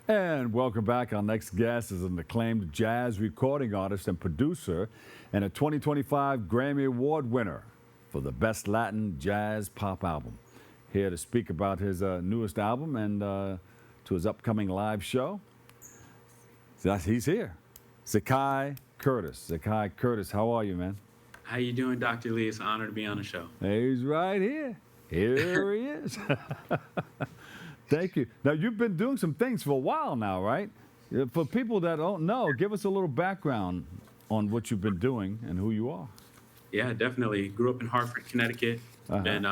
And welcome back. Our next guest is an acclaimed jazz recording artist and producer and a 2025 Grammy Award winner for the Best Latin Jazz Pop Album. Here to speak about his newest album and to his upcoming live show. He's here. Zaccai Curtis. Zaccai Curtis, how are you, man? How you doing, Dr. Lee? It's an honor to be on the show. He's right here. Here he is. Thank you. Now, you've been doing some things for a while now, right? For people that don't know, give us a little background on what you've been doing and who you are. Yeah, definitely. Grew up in Hartford, Connecticut. Been,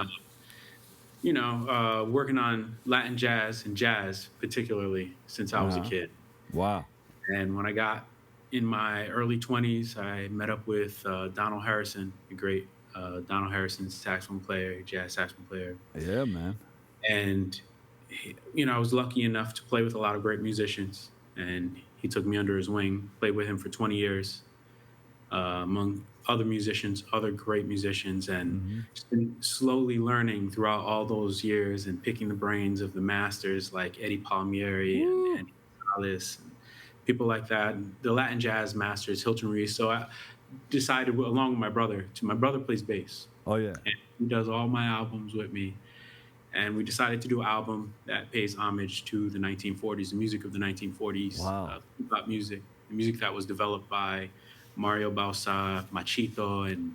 working on Latin jazz and jazz, particularly since I was a Uh-huh. kid. Wow. And when I got in my early 20s, I met up with Donald Harrison, the great Donald Harrison, saxophone player, jazz saxophone player. Yeah, man. And, I was lucky enough to play with a lot of great musicians. And he took me under his wing, played with him for 20 years. Among other musicians, other great musicians, and Hmm. just been slowly learning throughout all those years and picking the brains of the masters like Eddie Palmieri Woo. and Gonzalez and people like that, and the Latin jazz masters, Hilton Reese. So I decided, along with my brother plays bass, Oh, yeah. and he does all my albums with me. And we decided to do an album that pays homage to the 1940s, the music of the 1940s, Wow. hip-hop music, the music that was developed by Mario Bausa, Machito, and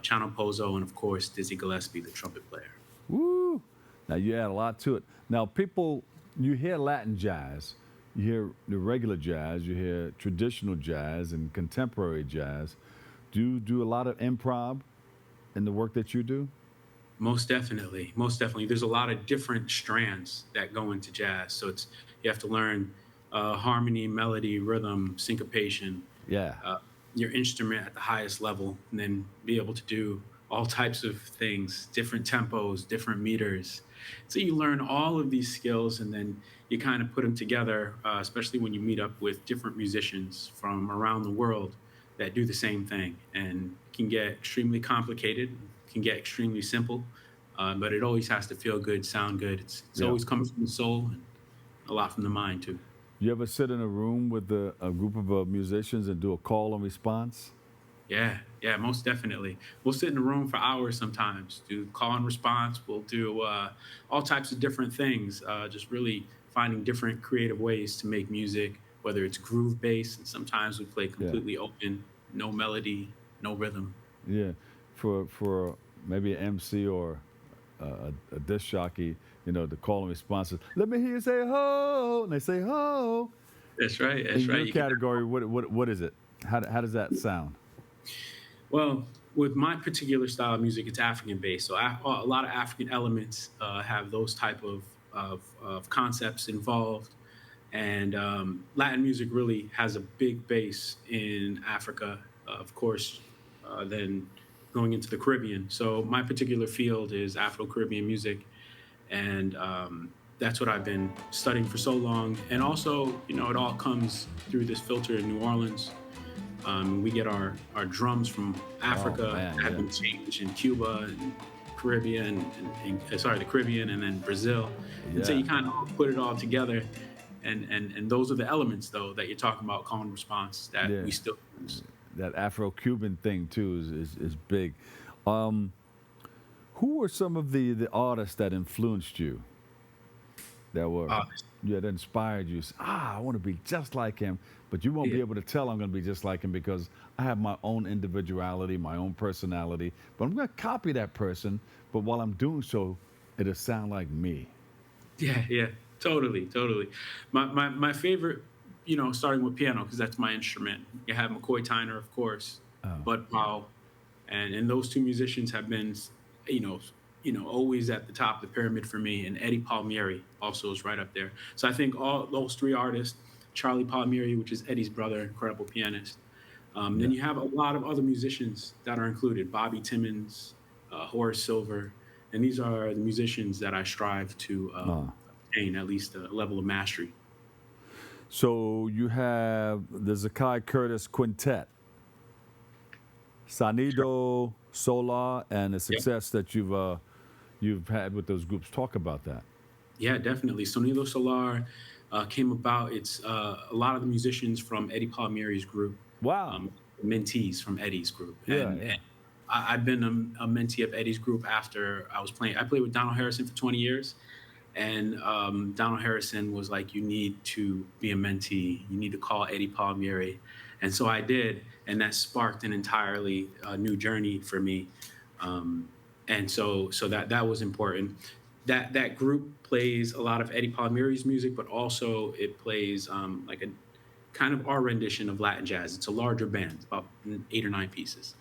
Chano Pozo, and of course Dizzy Gillespie, the trumpet player. Woo. Now, you add a lot to it. Now, people, you hear Latin jazz, you hear the regular jazz, you hear traditional jazz and contemporary jazz. Do you do a lot of improv in the work that you do? Most definitely, most definitely. There's a lot of different strands that go into jazz, so you have to learn harmony, melody, rhythm, syncopation, Yeah. uh, your instrument at the highest level, and then be able to do all types of things, different tempos, different meters. So you learn all of these skills, and then you kind of put them together, especially when you meet up with different musicians from around the world that do the same thing, and it can get extremely complicated, can get extremely simple, but it always has to feel good, sound good. It's Yeah. always coming from the soul and a lot from the mind too. You ever sit in a room with a group of musicians and do a call and response? Yeah, yeah, most definitely. We'll sit in a room for hours sometimes, do call and response. We'll do all types of different things, just really finding different creative ways to make music, whether it's groove based, and sometimes we play Yeah. completely open, no melody, no rhythm. Yeah. For maybe an MC or a disc jockey, the call and response is, let me hear you say ho, and they say ho. That's right, that's In right. your You get that. category, what is it? How does that sound? Well, with my particular style of music, it's African based. So a lot of African elements have those type of concepts involved. And Latin music really has a big base in Africa, of course, then going into the Caribbean. So my particular field is Afro-Caribbean music, and that's what I've been studying for so long. And also, it all comes through this filter in New Orleans. We get our drums from Oh Africa man, that have yeah, been changed in Cuba and Caribbean, sorry, the Caribbean, and then Brazil. And so yeah, you kind of put it all together, and those are the elements though that you're talking about, call and response, that yeah. we still use. That Afro-Cuban thing too is big. Um, who were some of the artists that influenced you? That were Uh, Yeah, that inspired you. I want to be just like him, but you won't be yeah, able to tell I'm going to be just like him because I have my own individuality, my own personality. But I'm going to copy that person. But while I'm doing so, it'll sound like me. yeah, yeah, totally, totally. My favorite, starting with piano because that's my instrument. You have McCoy Tyner, of course, Oh, Bud Powell, and those two musicians have been, you know, always at the top of the pyramid for me. And Eddie Palmieri also is right up there. So I think all those three artists, Charlie Palmieri, which is Eddie's brother, incredible pianist. Then yeah. you have a lot of other musicians that are included: Bobby Timmons, Horace Silver, and these are the musicians that I strive to Uh, attain at least a level of mastery. so you have the Zaccai Curtis Quintet, Sure. Sonido, Solar, and the Yep. success that you've had with those groups. Talk about that. Yeah, definitely. Sonido Solar, came about. It's a lot of the musicians from Eddie Palmieri's group, Wow. um, mentees from Eddie's group, Yeah, and yeah. I've been a mentee of Eddie's group after I was playing. I played with Donald Harrison for 20 years, and Donald Harrison was like, "You need to be a mentee. You need to call Eddie Palmieri," and so I did, and that sparked an entirely new journey for me. Um, and so that was important. That group plays a lot of Eddie Palmieri's music, but also it plays like a kind of our rendition of Latin jazz. It's a larger band, about 8 or 9 pieces.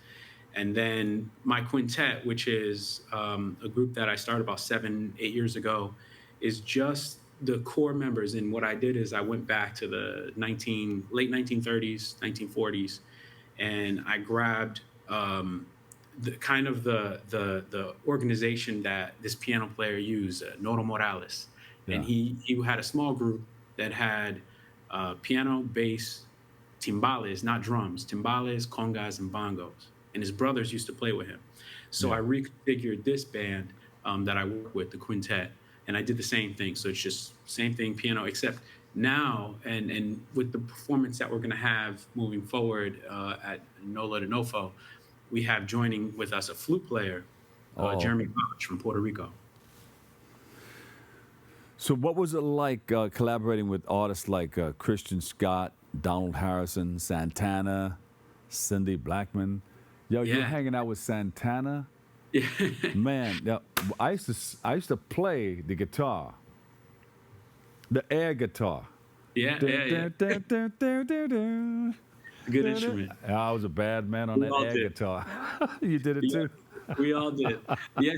And then my quintet, which is a group that I started about 7, 8 years ago, is just the core members. And what I did is I went back to the late 1930s, 1940s, and I grabbed the kind of the organization that this piano player used, Noto Morales, and Yeah. he had a small group that had piano, bass, timbales, not drums, timbales, congas, and bongos. And his brothers used to play with him. So Yeah. I reconfigured this band that I work with, the quintet, and I did the same thing. So it's just same thing, piano, except now and with the performance that we're going to have moving forward at Nola de Nofo, we have joining with us a flute player, Oh. Jeremy Bach from Puerto Rico. So, what was it like collaborating with artists like Christian Scott, Donald Harrison, Santana, Cindy Blackman? Yo, you're Yeah, hanging out with Santana, yeah, man. Yo, I used to play the guitar, the air guitar. yeah, Dun, yeah, yeah. dun, dun, dun, dun, dun, dun. Good instrument. I was a bad man on We that all air did. guitar. You did it Yeah, too. we all did. Yeah,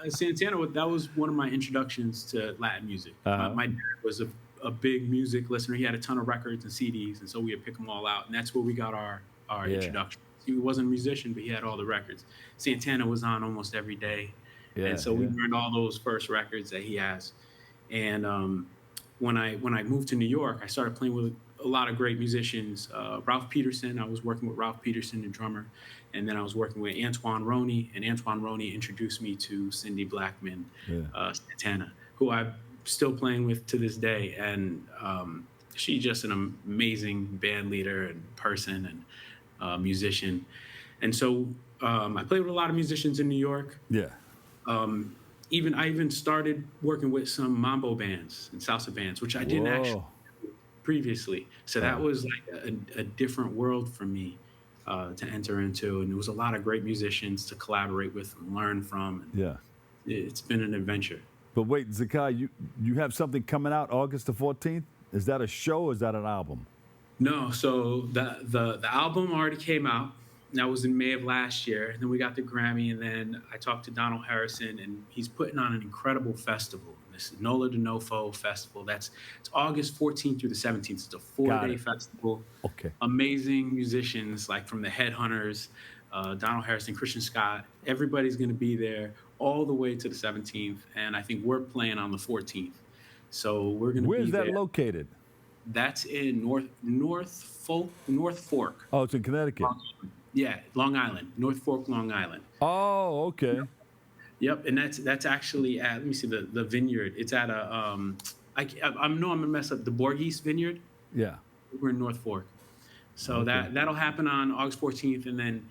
Santana, that was one of my introductions to Latin music. My, Uh-huh. my dad was a big music listener. He had a ton of records and CDs, and so we would pick them all out. And that's where we got our Yeah, introduction. He wasn't a musician, but he had all the records. Santana was on almost every day. And yeah, so we yeah, learned all those first records that he has. And when I moved to New York, I started playing with a lot of great musicians. Ralph Peterson, I was working with Ralph Peterson, the drummer, and then I was working with Antoine Roney, and Antoine Roney introduced me to Cindy Blackman, yeah. Santana, who I'm still playing with to this day. And she's just an amazing band leader and person and musician. And so I played with a lot of musicians in New York. Yeah. Even I even started working with some mambo bands and salsa bands, which I didn't actually Whoa. do previously. So that Uh, was like a different world for me to enter into, and there was a lot of great musicians to collaborate with and learn from, and yeah. it's been an adventure. But wait, Zaccai, you have something coming out August the 14th? Is that a show or is that an album? No, so the album already came out. That was in May of last year. And then we got the Grammy, and then I talked to Donald Harrison, and he's putting on an incredible festival. This is Nola de Nofo Festival. It's August 14th through the 17th. It's a Got four-day it. festival. Okay. Amazing musicians like from the Headhunters, Donald Harrison, Christian Scott. Everybody's going to be there all the way to the 17th, and I think we're playing on the 14th. So we're going to Where's be that there. located? That's in North Fork. Oh, it's in Connecticut. Yeah, Long Island, North Fork, Long Island. Oh, okay. Yep, and that's actually at, let me see, the vineyard. It's at a I know I'm gonna mess up, the Borghese Vineyard. Yeah. We're in North Fork, so Okay. that'll happen on August 14th, and then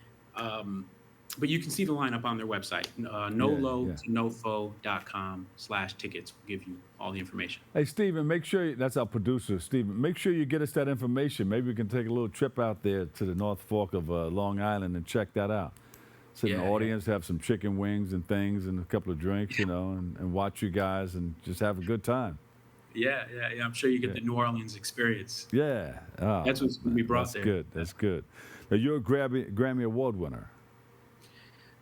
but you can see the lineup on their website, Yeah. nolotonofo.com/tickets will give you all the information. Hey, Stephen, make sure that's our producer, Stephen. Make sure you get us that information. Maybe we can take a little trip out there to the North Fork of Long Island and check that out. Sit in the Yeah, audience, have some chicken wings and things and a couple of drinks, and watch you guys and just have a good time. yeah. I'm sure you get Yeah. the New Orleans experience. Yeah. Oh, That's what's gonna be brought that's there. good. That's good. Now, you're a Grammy Award winner.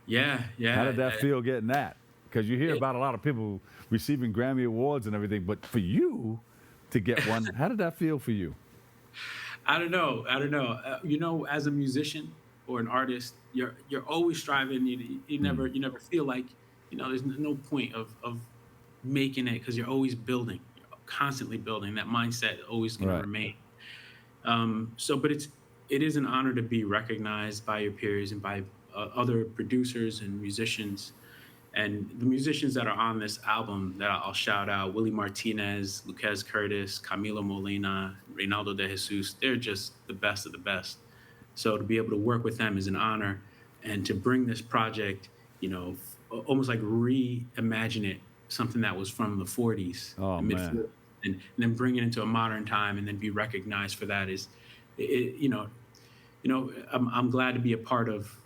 Yeah. How did that feel getting that? Because you hear It- about a lot of people receiving Grammy Awards and everything, but for you to get one, how did that feel for you? I don't know. As a musician or an artist, you're always striving. You never feel like there's no point of making it, because you're always building, you're constantly building. That mindset always going to Right. remain. But it is an honor to be recognized by your peers and by other producers and musicians. And the musicians that are on this album that I'll shout out: Willie Martinez, Zaccai Curtis, Camilo Molina, Reynaldo de Jesus. They're just the best of the best. So to be able to work with them is an honor, and to bring this project, almost like reimagine it, something that was from the 40s, Oh the mid man. 40s, and then bring it into a modern time, and then be recognized for that is, it, you know, I'm glad to be a part of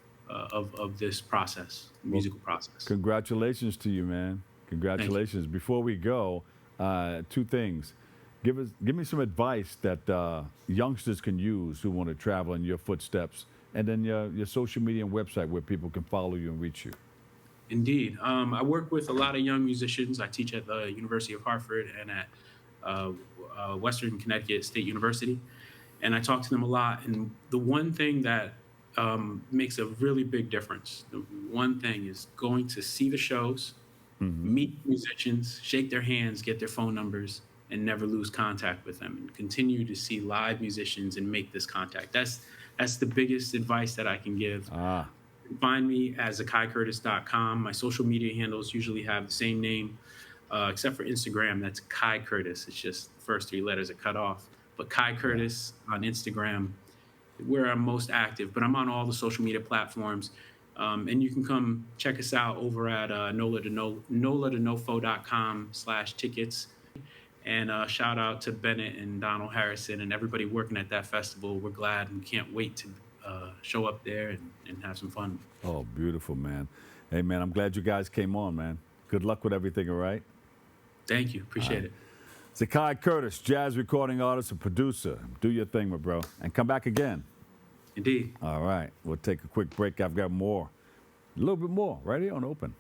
this process, Well, musical process. congratulations to you, man. Thank you. Congratulations. Before we go, two things. Give me some advice that youngsters can use who want to travel in your footsteps, and then your social media and website where people can follow you and reach you. Indeed. I work with a lot of young musicians. I teach at the University of Hartford and at uh, Western Connecticut State University, and I talk to them a lot. And the one thing that makes a really big difference, the one thing is going to see the shows, Hmm. meet musicians, shake their hands, get their phone numbers, and never lose contact with them, and continue to see live musicians and make this contact. That's the biggest advice that I can give. Ah, Find me at ZaccaiCurtis.com. My social media handles usually have the same name, except for Instagram. That's Kai Curtis. It's just the first three letters are cut off. But Kai yeah. Curtis on Instagram, where I'm most active. But I'm on all the social media platforms. And you can come check us out over at noladenofo.com/tickets. And shout out to Bennett and Donald Harrison and everybody working at that festival. We're glad and can't wait to show up there and have some fun. Oh, beautiful, man. Hey, man, I'm glad you guys came on, man. Good luck with everything, all right? Thank you. All Appreciate right. it. Zaccai Curtis, jazz recording artist and producer. Do your thing, my bro. And come back again. Indeed. All right. We'll take a quick break. I've got more. A little bit more right here on Open.